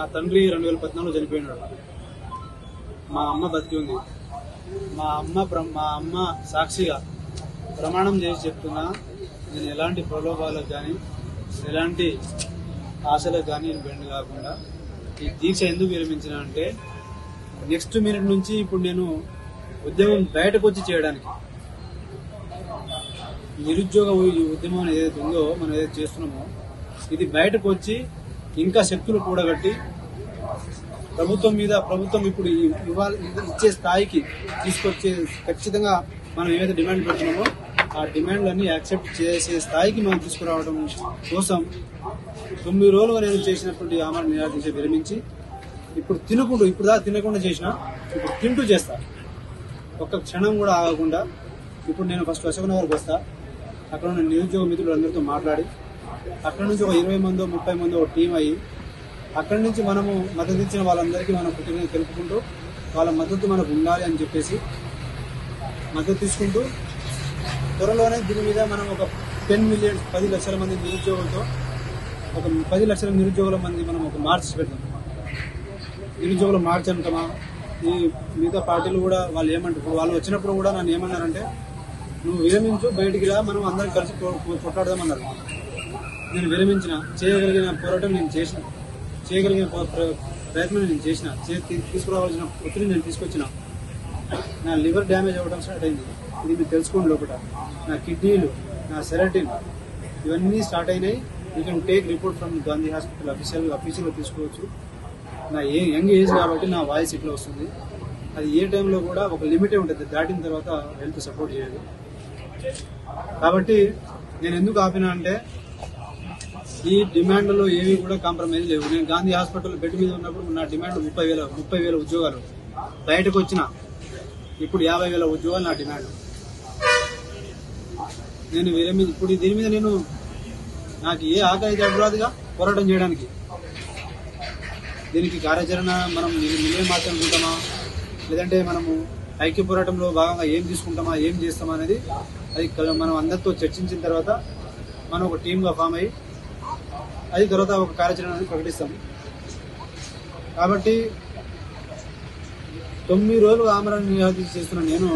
నా తండ్రి 2014 చనిపోయినాడు. మా అమ్మ బతికి ఉంది. మా అమ్మ సాక్షిగా ప్రమాణం చేసి చెప్తున్నా, నేను ఎలాంటి ప్రలోభాలకు కానీ ఎలాంటి ఆశలకు కానీ నేను బెండ్ కాకుండా ఈ దీక్ష ఎందుకు విరమించిన అంటే, నెక్స్ట్ మినిట్ నుంచి ఇప్పుడు నేను ఉద్యమం బయటకు వచ్చి చేయడానికి, నిరుద్యోగ ఈ ఉద్యమం ఏదైతే ఉందో మనం ఏదైతే చేస్తున్నామో ఇది బయటకు వచ్చి ఇంకా శక్తులు కూడగట్టి ప్రభుత్వం ఇప్పుడు ఇచ్చే స్థాయికి తీసుకొచ్చే, ఖచ్చితంగా మనం ఏదైతే డిమాండ్ పెడుతున్నామో ఆ డిమాండ్లన్నీ యాక్సెప్ట్ చేసే స్థాయికి మనం తీసుకురావడం కోసం 9 రోజులుగా నేను చేసినటువంటి ఆమరణ నిరాదీక్ష విరమించి ఇప్పుడు తినకుండా చేసిన, ఇప్పుడు తింటూ చేస్తా. ఒక్క క్షణం కూడా ఆగకుండా ఇప్పుడు నేను ఫస్ట్ అశోకనగర్కి వస్తా. అక్కడ ఉన్న నిరుద్యోగ మిత్రులందరితో మాట్లాడి అక్కడ నుంచి ఒక 20 మందో 30 మందో ఒక టీం అయ్యి అక్కడి నుంచి మనము మద్దతు ఇచ్చిన వాళ్ళందరికీ మనం కృతజ్ఞత తెలుపుకుంటూ వాళ్ళ మద్దతు మనకు ఉండాలి అని చెప్పేసి మద్దతు తీసుకుంటూ త్వరలోనే దీని మీద మనం ఒక 10 లక్షల మంది నిరుద్యోగులతో ఒక 10 లక్షల నిరుద్యోగుల మంది మనం ఒక మార్చ్ పెడతాం. నిరుద్యోగుల మార్చ్ అంటామా, ఈ మిగతా పార్టీలు కూడా వాళ్ళు ఏమంటారు, వాళ్ళు వచ్చినప్పుడు కూడా నన్ను ఏమన్నారంటే, నువ్వు విరమించు, బయటికి రా, మనం అందరం కలిసి కొట్లాడదామన్నారు. నేను విరమించిన, చేయగలిగిన పోరాటం నేను చేసిన, చేయగలిగిన ప్రయత్నం నేను చేసిన, తీసుకురావాల్సిన ఒత్తిడి నేను తీసుకొచ్చిన. నా లివర్ డ్యామేజ్ అవ్వడం స్టార్ట్ అయింది, ఇది మీరు తెలుసుకోండి. లోపల నా కిడ్నీలు, నా సెరటిన్ ఇవన్నీ స్టార్ట్ అయినాయి. You can take report from Gandhi hospital అఫీషియల్గా తీసుకోవచ్చు. నా యంగ్ ఏజ్ కాబట్టి నా వాయిస్ ఇట్లా వస్తుంది. అది ఏ టైంలో కూడా ఒక లిమిటే ఉంటుంది, దాటిన తర్వాత హెల్త్ సపోర్ట్ చేయదు. కాబట్టి నేను ఎందుకు ఆపినా అంటే, ఈ డిమాండ్లలో ఏవి కూడా కాంప్రమైజ్ లేవు. నేను గాంధీ హాస్పిటల్ బెడ్ మీద ఉన్నప్పుడు నా డిమాండ్ 30,000 ఉద్యోగాలు. బయటకు వచ్చిన ఇప్పుడు 50,000 ఉద్యోగాలు నా డిమాండ్. నేను ఇప్పుడు దీని మీద నాకు ఏ ఆకలి అడ్డురాదుగా పోరాటం చేయడానికి. దీనికి కార్యాచరణ మనం నిలయం మాత్రం ఉంటామా, లేదంటే మనము ఐక్య పోరాటంలో భాగంగా ఏం తీసుకుంటామా, ఏం చేస్తామా అనేది అది మనం అందరితో చర్చించిన తర్వాత మనం ఒక టీమ్గా ఫామ్ అయ్యి అది తర్వాత ఒక కార్యాచరణ అనేది ప్రకటిస్తాం. కాబట్టి 9 రోజులు ఆమరణ నిరాదీక్ష చేస్తున్న నేను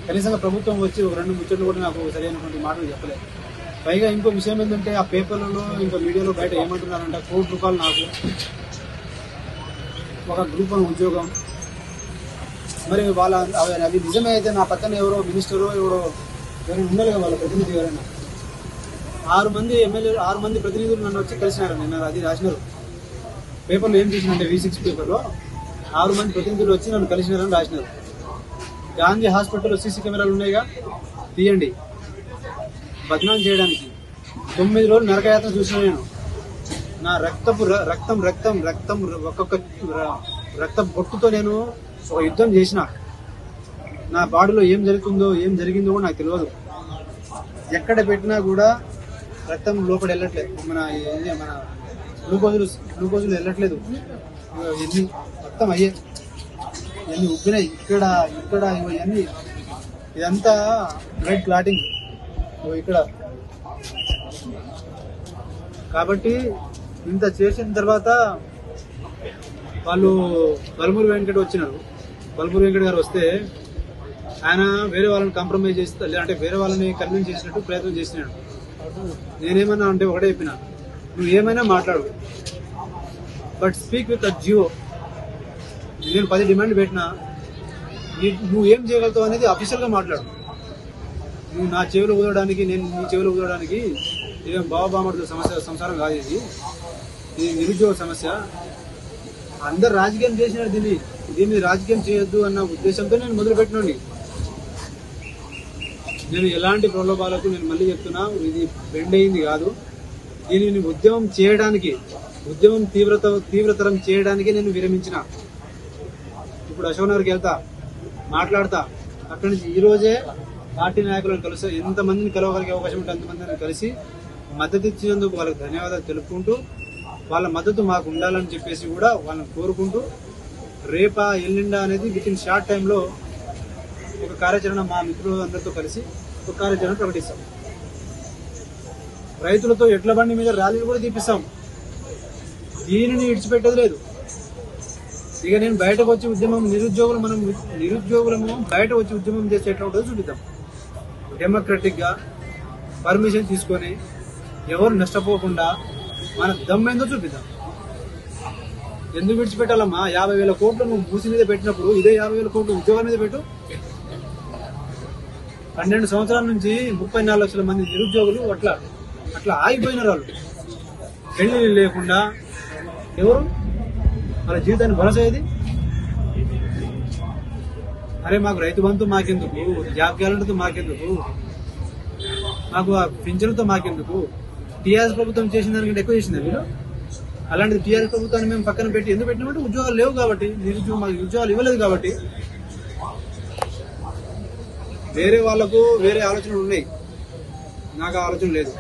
కనీసంగా ప్రభుత్వం వచ్చి ఒక 2 ముచ్చట్లు కూడా నాకు సరైనటువంటి మాటలు చెప్పలేదు. పైగా ఇంకో విషయం ఏంటంటే, ఆ పేపర్లలో ఇంకా మీడియాలో బయట ఏమంటున్నారంటే, ₹1 కోటి నాకు ఒక గ్రూప్ వన్ ఉద్యోగం. మరి అవి నిజమే అయితే నా పక్కన ఎవరో మినిస్టరో ఎవరైనా ఉండాలి కదా, వాళ్ళ ప్రతినిధి ఎవరైనా. 6 మంది ఎమ్మెల్యేలు, 6 మంది ప్రతినిధులు నన్ను వచ్చి కలిసినారు. నిన్న అది రాసినారు పేపర్లో. ఏం చేసినంటే V6 పేపర్లో 6 మంది ప్రతినిధులు వచ్చి నన్ను కలిసినారని రాసినారు. గాంధీ హాస్పిటల్లో సీసీ కెమెరాలు ఉన్నాయిగా, తీయండి. బదనాం చేయడానికి 9 రోజులు నరకయాత్ర చూసిన నేను. నా రక్తం ఒక్కొక్క రక్త బొట్టుతో నేను ఒక యుద్ధం చేసిన. నా బాడీలో ఏం జరిగిందో కూడా నాకు తెలియదు. ఎక్కడ పెట్టినా కూడా రక్తం లోపల వెళ్ళట్లేదు, మన గ్లూకోజులు వెళ్ళట్లేదు. ఎన్ని రక్తం అయ్యే, ఇవన్నీ ఉబ్బినాయి ఇక్కడ ఇవన్నీ. ఇదంతా బ్లడ్ క్లాటింగ్ ఇక్కడ. కాబట్టి ఇంత చేసిన తర్వాత వాళ్ళు బల్మూరి వెంకట వచ్చినారు. బల్మూరి వెంకట గారు వస్తే ఆయన వేరే వాళ్ళని కాంప్రమైజ్ చేస్తా, లేదంటే వేరే వాళ్ళని కన్విన్స్ చేసినట్టు ప్రయత్నం చేసినాడు. నేనేమన్నా అంటే ఒకటే చెప్పిన, నువ్వు ఏమైనా మాట్లాడు, but speak with a GO. నేను 10 డిమాండ్ పెట్టినా, నువ్వు ఏం చేయగలుగుతావు అనేది అఫీషియల్గా మాట్లాడు. నువ్వు నా చెవిలో ఊదడానికి, నేను నీ చెవిలో ఊదడానికి ఇదేం బావబామర్దుల సంసారం కాదు. ఇది నిరుద్యోగ సమస్య. అందరు రాజకీయం చేసినారు, దీన్ని రాజకీయం చేయొద్దు అన్న ఉద్దేశంతో నేను మొదలుపెట్టినండి. నేను ఎలాంటి ప్రలోభాలకు, నేను మళ్ళీ చెప్తున్నా, ఇది బెండ్ అయింది కాదు. దీనిని ఉద్యమం తీవ్రతరం చేయడానికి నేను విరమించిన. ఇప్పుడు అశోకనగర్కి వెళ్తా, మాట్లాడతా. అక్కడి నుంచి ఈ రోజే పార్టీ నాయకులను కలిసి ఎంతమందిని కలవగలిగే అవకాశం ఉంటే అంతమందిని కలిసి మద్దతు ఇచ్చినందుకు వాళ్ళకి ధన్యవాదాలు తెలుపుకుంటూ, వాళ్ళ మద్దతు మాకు ఉండాలని చెప్పేసి కూడా వాళ్ళని కోరుకుంటూ, రేపా ఎల్లుండా అనేది విత్ ఇన్ షార్ట్ టైంలో ఒక కార్యాచరణ మా మిత్రులు అందరితో కలిసి ఒక కార్యాచరణ ప్రకటిస్తాం. రైతులతో ఎడ్ల బండి మీద ర్యాలీలు కూడా తీపిస్తాం. దీనిని విడిచిపెట్టేది లేదు. ఇక నేను బయటకు వచ్చి ఉద్యమం నిరుద్యోగులము బయట వచ్చి ఉద్యమం చేస్తే ఎట్లా ఉంటుందో చూపిద్దాం. డెమోక్రటిక్ గా పర్మిషన్ తీసుకొని ఎవరు నష్టపోకుండా మన దమ్మేందో చూపిద్దాం. ఎందుకు విడిచిపెట్టాలమ్మా? 50,000 కోట్లు నువ్వు మూసి మీద పెట్టినప్పుడు ఇదే 50,000 కోట్లు ఉద్యోగాల మీద పెట్టు. 12 సంవత్సరాల నుంచి 34 లక్షల మంది నిరుద్యోగులు అట్లా ఆగిపోయినారు. వాళ్ళు పెళ్లి లేకుండా ఎవరు వాళ్ళ జీవితాన్ని భరోసేది? అరే మాకు రైతు బంధు మాకెందుకు, జాబ్ క్యాలెండర్తో మాకెందుకు, మాకు ఆ పింఛన్తో మాకెందుకు? టీఆర్ఎస్ ప్రభుత్వం చేసిన దానికంటే ఎక్కువ చేసింది మీరు. అలాంటిది టీఆర్ఎస్ ప్రభుత్వాన్ని మేము పక్కన పెట్టి ఎందుకు పెట్టినామంటే ఉద్యోగాలు లేవు కాబట్టి, మాకు ఉద్యోగాలు ఇవ్వలేదు కాబట్టి. వేరే వాళ్లకు వేరే ఆలోచనలు ఉన్నాయి, నాకు ఆలోచన లేదు.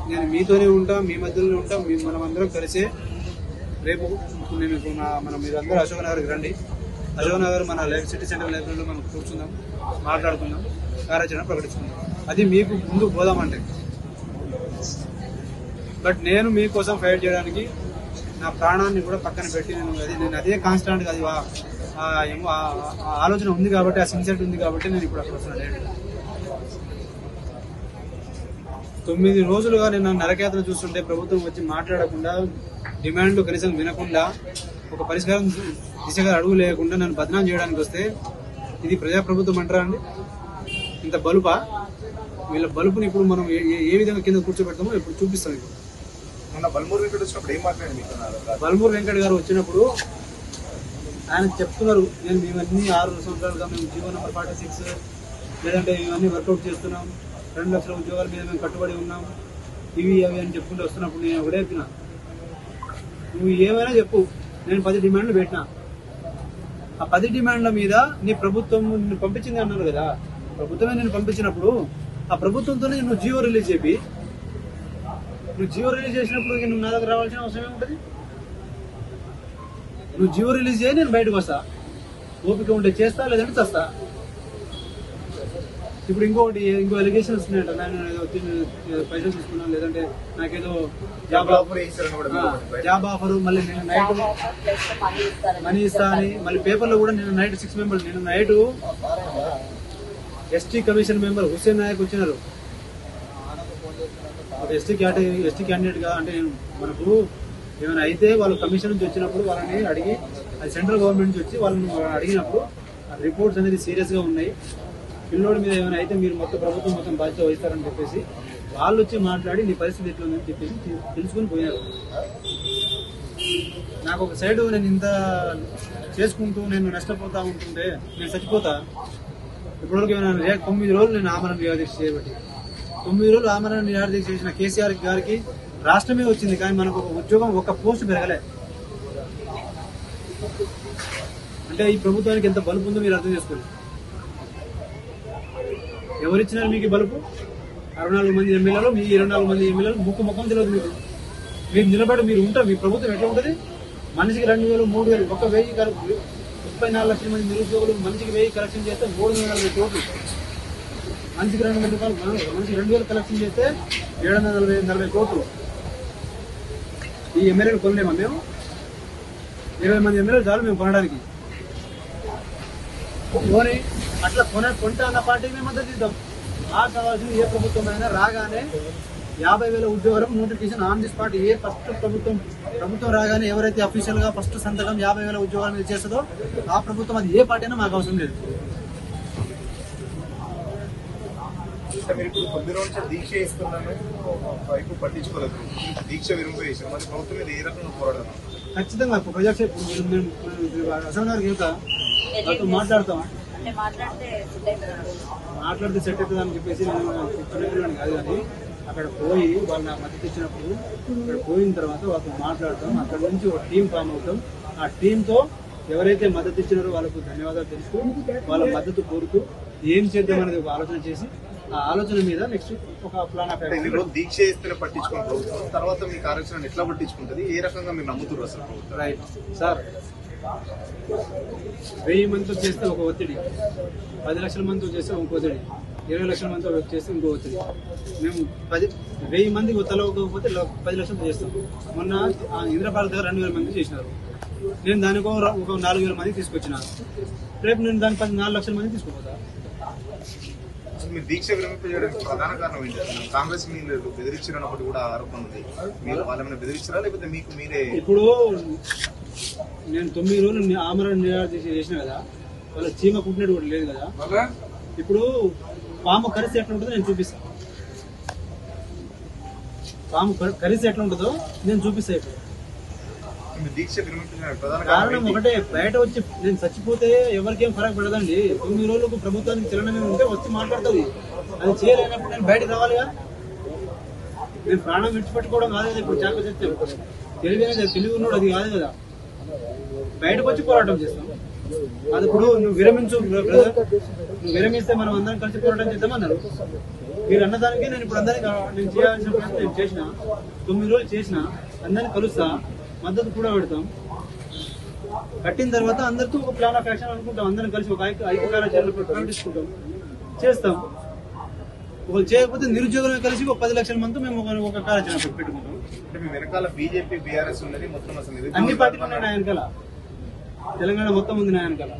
నేను మీతోనే ఉంటా, మీ మధ్యలోనే ఉంటాం. మనం అందరం కలిసే రేపు మనం మీరందరూ అశోక్ నగర్కి రండి. అశోక్ నగర్ మన సిటీ సెంటర్ లైబ్రరీలో మనం కూర్చుందాం, మాట్లాడుకుందాం, కార్యాచరణ ప్రకటించుకుందాం. అది మీకు ముందుకు పోదామంటే. బట్ నేను మీకోసం ఫైట్ చేయడానికి నా ప్రాణాన్ని కూడా పక్కన పెట్టి నేను అదే కాన్స్టాంట్గా అది ఆలోచన ఉంది కాబట్టి, ఆ సిన్సియరిటీ ఉంది కాబట్టి నేను ఇప్పుడు అక్కడ వస్తున్నాను. 9 రోజులుగా నేను నరకయాత్ర చూస్తుంటే ప్రభుత్వం వచ్చి మాట్లాడకుండా, డిమాండ్లు కనీసం వినకుండా, ఒక పరిష్కారం దిశగా అడుగు లేకుండా నన్ను బదనాం చేయడానికి వస్తే ఇది ప్రజాప్రభుత్వం అంటారా అండి? ఇంత బలుపా? వీళ్ళ బలుపుని ఇప్పుడు మనం ఏ విధంగా కింద కూర్చోబెడతామో ఇప్పుడు చూపిస్తాం. ఇప్పుడు బల్మూరు వెంకట్ గారు వచ్చినప్పుడు ఆయన చెప్తున్నారు, నేను మేమన్నీ 6 సంవత్సరాలుగా మేము జీవో నెంబర్ 46 లేదంటే ఇవన్నీ వర్కౌట్ చేస్తున్నాం, 2 లక్షల ఉద్యోగాల మీద మేము కట్టుబడి ఉన్నాం, ఇవి అవి అని చెప్పుకుంటూ వస్తున్నప్పుడు నేను ఒకటే చెప్పిన, నువ్వు ఏమైనా చెప్పు, నేను 10 డిమాండ్లు పెట్టినా. ఆ 10 డిమాండ్ల మీద నీ ప్రభుత్వం నిన్ను పంపించింది అన్నారు కదా, ప్రభుత్వమే నేను పంపించినప్పుడు ఆ ప్రభుత్వంతోనే నువ్వు జీవో రిలీజ్ చేపి, నువ్వు జీవో రిలీజ్ చేసినప్పుడు నువ్వు నా దగ్గర రావాల్సిన అవసరం ఏముంటుంది? నువ్వు జీవో రిలీజ్ చేయి, నేను బయటకు వస్తా. ఓపిక ఉంటే చేస్తా, లేదంటే చస్తా. ఇప్పుడు ఇంకో ఎలిగేషన్స్ ఉన్నాయంట, నేను ఏదో పైసలు తీసుకున్నాను, లేదంటే నాకేదో జాబ్ ఆఫర్, మళ్ళీ నేను నైట్ మనీ ఇస్తా అని, మళ్ళీ పేపర్లో కూడా నేను నైట్ 6 మెంబర్స్, నేను నైట్ ST commission member Hussain Naik వచ్చినారు. ఎస్టీ క్యాండిడేట్ గా అంటే మనకు ఏమైనా అయితే వాళ్ళు కమిషన్ నుంచి వచ్చినప్పుడు వాళ్ళని అడిగి, అది సెంట్రల్ గవర్నమెంట్ నుంచి వచ్చి వాళ్ళని అడిగినప్పుడు రిపోర్ట్స్ అనేది సీరియస్ గా ఉన్నాయి, పిల్లోడి మీద ఏమైనా అయితే మీరు ప్రభుత్వం మొత్తం బాధ్యత వహిస్తారని చెప్పేసి వాళ్ళు వచ్చి మాట్లాడి నీ పరిస్థితి ఎట్లా ఉందని చెప్పేసి తెలుసుకుని పోయినారు. నాకు ఒక సైడ్ నేను ఇంత చేసుకుంటూ నేను నష్టపోతా ఉంటుంటే నేను చచ్చిపోతా. ఇప్పటివరకు ఏమైనా 9 రోజులు నేను ఆమరణ నిరాదీక్ష చేయబట్టి, 9 రోజులు ఆమరణ నిరాదీక్ష చేసిన కేసీఆర్ గారికి రాష్ట్రమే వచ్చింది, కానీ మనకు ఒక ఉద్యోగం, ఒక పోస్ట్ పెరగలే. అంటే ఈ ప్రభుత్వానికి ఎంత బలుపు ఉందో మీరు అర్థం చేసుకోండి. ఎవరిచ్చినారు మీకు బలుపు? 64 మంది ఎమ్మెల్యేలు, మీ 24 మంది ఎమ్మెల్యేలు ముఖం తెలియదు మీకు. మీరు నిలబడి మీరు ఉంటారు. మీ ప్రభుత్వం ఎట్లా ఉంటుంది? మనిషికి 2,000, 3,000, 1,000 34 లక్షల మంది నిరుద్యోగులు, మనిషికి 1000 కలెక్షన్ చేస్తే 340 కోట్లు. మనిషికి 2,000 రూపాయలు, మనిషికి 2,000 కలెక్షన్ చేస్తే 740 కోట్లు. ఈ ఎమ్మెల్యేలు కొనలేమా మేము? 20 మంది ఎమ్మెల్యేలు చాలు మేము కొనడానికి. కొని అట్లా కొంటా అన్న పార్టీకి మేము మద్దతు ఇద్దాం. మాకు కావాల్సింది ఏ ప్రభుత్వం అయినా రాగానే 50,000 ఉద్యోగాలకు notification on the spot. A first ప్రభుత్వం రాగానే ఎవరైతే అఫీషియల్ గా ఫస్ట్ సంతకం 50,000 ఉద్యోగాల మీద చేస్తుందో ఆ ప్రభుత్వం, అది ఏ పార్టీ అయినా మాకు అవసరం లేదు. మీరు ఇప్పుడు కొద్ది రోజులు దీక్ష ఇస్తున్నాను, వైపు పట్టించుకోలేదు, దీక్ష విరుంపేసారు, మరి ప్రభుత్వం మీద ఏ రకంగా పోరాడాలి? ఖచ్చితంగా ప్రజాక్షేపం అశోక్ నగర్ యువత వాళ్ళతో మాట్లాడతాం, మాట్లాడితే సెట్ అవుతుంది అని చెప్పేసి నేను కాదు, కానీ అక్కడ పోయి వాళ్ళు నాకు మద్దతు ఇచ్చినప్పుడు అక్కడ పోయిన తర్వాత వాళ్ళతో మాట్లాడతాం. అక్కడ నుంచి ఒక టీం ఫామ్ అవుతాం. ఆ టీంతో ఎవరైతే మద్దతు ఇచ్చినారో వాళ్ళకు ధన్యవాదాలు తెలుస్తూ, వాళ్ళ మద్దతు కోరుతూ ఏం చేద్దాం అనేది ఒక ఆలోచన చేసి, ఆ ఆలోచన మీద నెక్స్ట్ ఒక ప్లాన్ ఆఫ్ యాక్షన్. దీక్ష ఇస్తే పట్టించుకున్న ప్రభుత్వం తర్వాత మీ కార్యాచరణ ఎట్లా పట్టించుకుంటుంది, ఏ రకంగా మీరు నమ్ముతున్నారు అసలు ప్రభుత్వం? రైట్ సార్, 1000 మందితో చేస్తే ఒక ఒత్తిడి, 10 లక్షల మందితో చేస్తే ఒక ఒత్తిడి, 20 లక్షల మంది వర్క్ చేస్తే ఇంకో అవుతుంది. మేము 1000 మందికి తలవకపోతే 10 లక్షలు చేస్తాం. మొన్న ఇంద్రపాల దగ్గర 2000 మంది చేసినారు. నేను దానికి ఒక 4000 మంది తీసుకొచ్చిన. రేపు నేను దాని 4 లక్షల మంది తీసుకుపోతా. మీరు దీక్ష విరమింపజేయడానికి ప్రధాన కారణం ఏంటి? కాంగ్రెస్ మీరు బెదిరించినప్పుడు కూడా ఆరోపణ ఉంది. మీరు వాళ్ళని బెదిరించారా లేకపోతే మీకు మీరే? ఇప్పుడు నేను 9 రోజులు ఆమరణ నిరాహార దీక్ష చేసిన కదా, వాళ్ళ చీమ కుట్టినట్టు కూడా లేదు కదా. ఇప్పుడు పాము కరిసి ఎట్లా ఉంటుందో నేను చూపిస్తాను. పాము కరిసి ఎట్లా ఉంటుందో నేను చూపిస్తాను. ఇప్పుడు దీక్ష విరమింపజేయడానికి ప్రధాన కారణం ఒకటే, బయట వచ్చి నేను చచ్చిపోతే ఎవరికేం ఫరక్ పడదండి. 9 రోజులకు ప్రభుత్వానికి చలనమే ఉంటే వచ్చి మాట్లాడుతుంది. అది చేయలేనప్పుడు నేను బయటకు రావాలిగా. నేను ప్రాణం విడిచిపెట్టుకోవడం కాదు కదా. ఇప్పుడు చేప చెప్తే తెలివి ఉన్నాడు, అది కాదు కదా. బయటకు వచ్చి పోరాటం చేస్తాం. అది ఇప్పుడు నువ్వు విరమించు బ్రదర్, నువ్వు విరమిస్తే మనం అందరం కలిసి పోరాటం చేద్దామన్నారు. మీరు అన్నదానికి నేను ఇప్పుడు అందరికి నేను చేయాల్సిన ప్రయత్నం నేను చేసిన. 9 రోజులు చేసిన, అందరిని కలుస్తా, మద్దతు కూడా పెడతాం. కట్టిన తర్వాత అందరితో ఒక ప్లాన్ ఆఫ్ యాక్షన్ అనుకుంటాం. అందరం కలిసి ఒక ఐక్య కార్యాచరణ ప్రకటించుకుంటాం, చేస్తాం. ఒకరు చేయకపోతే నిరుద్యోగులు కలిసి ఒక 10 లక్షల మంది మేము ఒక కార్యాచరణ పెట్టుకుంటాం. అంటే మీ వెనకాల బీజేపీ బీఆర్ఎస్ ఉన్నది, మొత్తం అసలు అన్ని పార్టీలు ఉన్నాయి నా వెనకాల. తెలంగాణ మొత్తం ఉంది నా వెనకాల.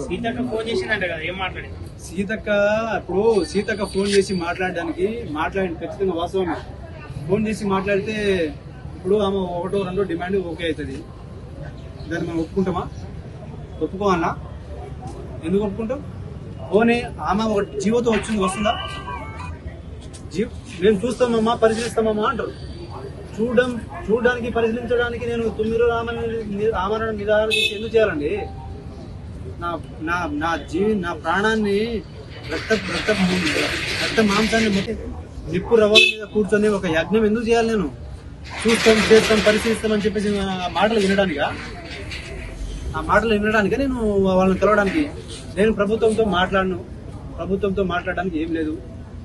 సీతక్క ఫోన్ చేసిందంట కదా, ఏం మాట్లాడింది? సీతక్క ఫోన్ చేసి మాట్లాడడానికి ఖచ్చితంగా వాస్తవమే. ఫోన్ చేసి మాట్లాడితే ఇప్పుడు ఆమె 1, 2 డిమాండ్ ఓకే అవుతుంది. దాన్ని మనం ఒప్పుకుంటామా? ఒప్పుకోవాలా? ఎందుకు ఒప్పుకుంటాం? పోనీ ఆమె ఒక జీవోతో వస్తుందా? మేము చూస్తామమ్మా, పరిశీలిస్తామమ్మా అంటారు. చూడడానికి పరిశీలించడానికి నేను 9 రోజులు ఆమరణ నిరాహార దీక్ష ఎందుకు చేయాలండి? నా ప్రాణాన్ని రక్త మాంసాన్ని నిప్పు రవ్వల మీద కూర్చొని ఒక యజ్ఞం ఎందుకు చేయాలి? నేను చూస్తాం, చేస్తాం, పరిశీలిస్తామని చెప్పేసి ఆ మాటలు వినడానిక నేను వాళ్ళని కలవడానికి. నేను ప్రభుత్వంతో మాట్లాడడానికి ఏం లేదు.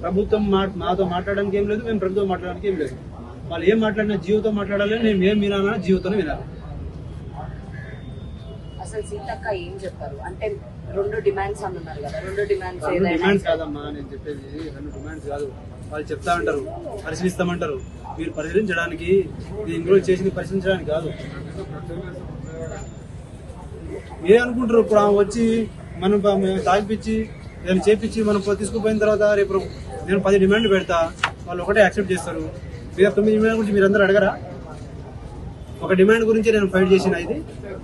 ప్రభుత్వం మాతో మాట్లాడడానికి ఏం లేదు, మేము ప్రభుత్వం మాట్లాడడానికి ఏం లేదు. వాళ్ళు ఏం మాట్లాడినా జీవోతో మాట్లాడాలి, నేను ఏం వినాలన్నా జీవోతోనే వినాలి. అసలు సీతక్క ఏం చెప్పారు అంటే 2 డిమాండ్స్ అన్నారు కదా, 2 డిమాండ్స్ డిమాండ్స్ కాదమ్మా నేను చెప్పేది. 2 డిమాండ్స్ కాదు. వాళ్ళు చెప్తా అంటారు, పరిశీలిస్తామంటారు. మీరు పరిశీలించడానికి, ఇందులో చేసింది పరిశీలించడానికి కాదు. ఏ అనుకుంటారు? ఇప్పుడు వచ్చి మనం తాగిపించి ఏదైనా చేపించి మనం తీసుకుపోయిన తర్వాత రేపు నేను 10 డిమాండ్లు పెడతా, వాళ్ళు ఒకటే యాక్సెప్ట్ చేస్తారు. మీరు 9 డిమాండ్ గురించి మీరు అందరూ అడగరా? ఒక డిమాండ్ గురించి నేను ఫైట్ చేసిన, ఇది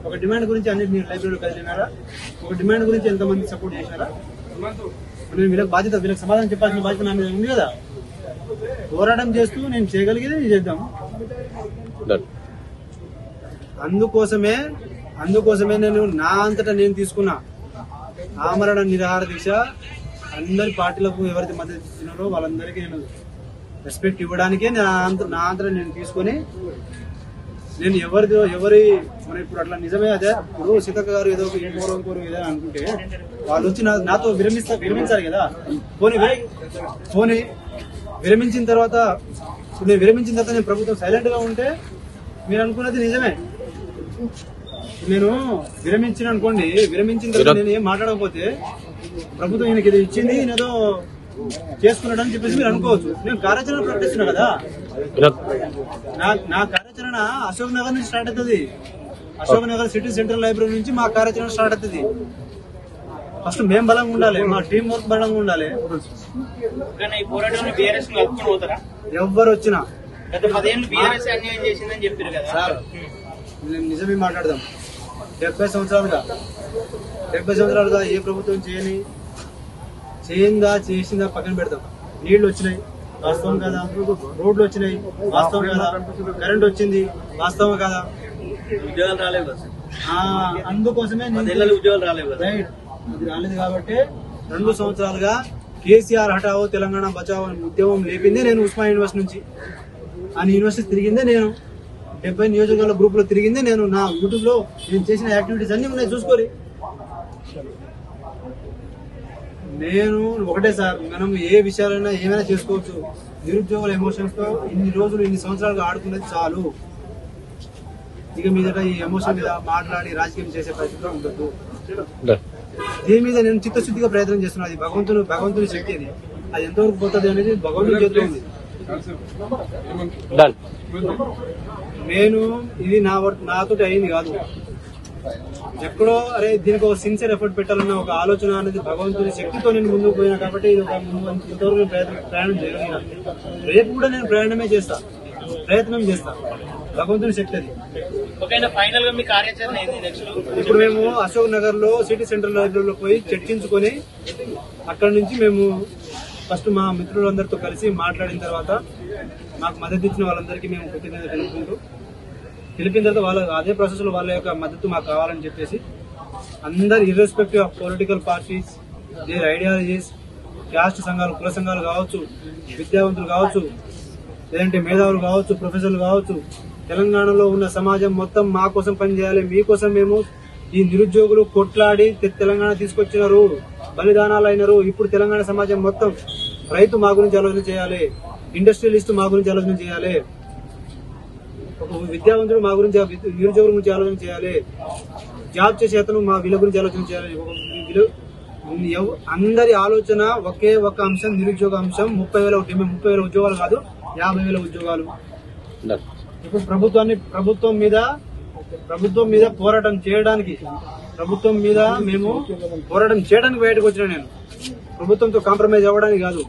ఒక డిమాండ్ గురించి అన్ని మీరు లైబ్రరీలో కలిసినారా? ఒక డిమాండ్ గురించి ఎంతమంది సపోర్ట్ చేసినారా? నేను వీళ్ళకి సమాధానం చెప్పాల్సిన బాధ్యత నా మీద ఉంది కదా. పోరాటం చేస్తూ నేను చేయగలిగేది చేద్దాం. అందుకోసమే నేను నా అంతటా నేను తీసుకున్నా ఆమరణ నిరాహార దీక్ష. అందరి పార్టీలకు ఎవరైతే మద్దతు ఇస్తున్నారో వాళ్ళందరికీ నేను రెస్పెక్ట్ ఇవ్వడానికే నా అంతటా నేను తీసుకొని, నేను ఎవరి మనం ఇప్పుడు అట్లా నిజమే. అదే ఇప్పుడు సీతక్క గారు ఏదో ఇంకోరు ఏదైనా అనుకుంటే వాళ్ళు వచ్చి నాతో విరమించాలి కదా. పోనీ విరమించిన తర్వాత నేను ప్రభుత్వం సైలెంట్ గా ఉంటే మీరు అనుకున్నది నిజమే. నేను విరమించిన అనుకోండి, విరమించిన తర్వాత నేను ఏం మాట్లాడకపోతే ప్రభుత్వం ఈయనకి ఏదో ఇచ్చింది, ఈయనదో చేసుకున్నాడు అని చెప్పేసి మీరు అనుకోవచ్చు. నేను కార్యాచరణ ప్రకటిస్తున్నా కదా. నా కార్యాచరణ అశోక్ నగర్ నుంచి స్టార్ట్ అవుతుంది. Ashok Nagar city central library నుంచి మా కార్యాచరణ స్టార్ట్ అవుతుంది. ఫస్ట్ మేము బలంగా ఉండాలి, మా టీం వర్క్ బలంగా ఉండాలి. ఎవరు వచ్చినా గత 10 ఏళ్ళు బీఆర్ఎస్ అన్యాయం చేసిందని చెప్పారు కదా సార్. నేను నిజమే మాట్లాడదాం. 70 సంవత్సరాలుగా ఏ ప్రభుత్వం చేసిందా పక్కన పెడతాం. నీళ్లు వచ్చినాయి, వాస్తవం కదా. రోడ్లు వచ్చినాయి, వాస్తవం కదా. కరెంట్ వచ్చింది, వాస్తవం కదా. ఉద్యోగాలు రాలేవు. అందుకోసమే ఉద్యోగాలు రాలేవు. రైట్, అది రాలేదు కాబట్టి 2 సంవత్సరాలుగా కేసీఆర్ హఠావో తెలంగాణ బచావో ఉద్యమం లేపిందే నేను ఉస్మానియా యూనివర్సిటీ నుంచి. ఆ యూనివర్సిటీ తిరిగిందే నేను. 70 నియోజకవర్గాల గ్రూప్ లో తిరిగిందే నేను. నా యూట్యూబ్ లో నేను చేసిన యాక్టివిటీస్ అన్ని ఉన్నాయి, చూసుకోరి. నేను ఒకటే సార్, మనం ఏ విషయాలైనా ఏమైనా చేసుకోవచ్చు. నిరుద్యోగుల ఎమోషన్స్ తో ఇన్ని రోజులు 2 సంవత్సరాలుగా ఆడుకునేది చాలు. ఇక మీదట ఈ ఎమోషన్ మీద మాట్లాడి రాజకీయం చేసే పరిస్థితిలో ఉండదు. దీని మీద నేను చిత్తశుద్ధిగా ప్రయత్నం చేస్తున్నాను. అది భగవంతుని శక్తి. అది ఎంతవరకు పోతుంది అనేది భగవంతుని చేతిలో ఉంది. నేను ఇది నాతో అయింది కాదు. ఎక్కడో అరే దీనికి ఒక సిన్సియర్ ఎఫర్ట్ పెట్టాలన్న ఒక ఆలోచన అనేది భగవంతుని శక్తితో నేను ముందుకు పోయినా కాబట్టి ఇది ఒక ఇంతవరకు ప్రయాణం చేయగలిగిన. రేపు కూడా నేను ప్రయత్నం చేస్తా. భగవంతుని శక్తి అది. ఫైనల్ గా మీ కార్యాచరణ ఏంది నెక్స్ట్? ఇప్పుడు మేము అశోక్ నగర్ లో సిటీ సెంట్రల్ లైబ్రరీలో పోయి చర్చించుకొని అక్కడ నుంచి మేము ఫస్ట్ మా మిత్రులందరితో కలిసి మాట్లాడిన తర్వాత మాకు మద్దతు ఇచ్చిన వాళ్ళందరికీ మేము కృతజ్ఞతలు తెలిపిన తర్వాత వాళ్ళ అదే ప్రాసెస్ లో వాళ్ళ యొక్క మద్దతు మాకు కావాలని చెప్పేసి అందరు irrespective of political parties, their ideologies, caste సంఘాలు, కుల సంఘాలు కావచ్చు, విద్యావంతులు కావచ్చు, లేదంటే మేధావులు కావచ్చు, ప్రొఫెసర్లు కావచ్చు, తెలంగాణలో ఉన్న సమాజం మొత్తం మా కోసం పనిచేయాలి. మీకోసం మేము ఈ నిరుద్యోగులు కొట్లాడి తెలంగాణ తీసుకొచ్చినారు, బలిదానాలు అయినారు. ఇప్పుడు తెలంగాణ సమాజం మొత్తం రైతు మా గురించి ఆలోచన చేయాలి, ఇండస్ట్రియలిస్ట్ మా గురించి ఆలోచన చేయాలి, విద్యావంతుడు మా గురించి, నిరుద్యోగుల గురించి ఆలోచన చేయాలి, జాబ్ చేసే అతను మా వీళ్ళ గురించి ఆలోచన చేయాలి. అందరి ఆలోచన ఒకే ఒక అంశం, నిరుద్యోగ అంశం. 30,000 ఉద్యోగాలు కాదు, 50,000 ఉద్యోగాలు. ఇప్పుడు ప్రభుత్వం మీద పోరాటం చేయడానికి, ప్రభుత్వం మీద మేము పోరాటం చేయడానికి బయటకు వచ్చిన. నేను ప్రభుత్వంతో కాంప్రమైజ్ అవ్వడానికి కాదు.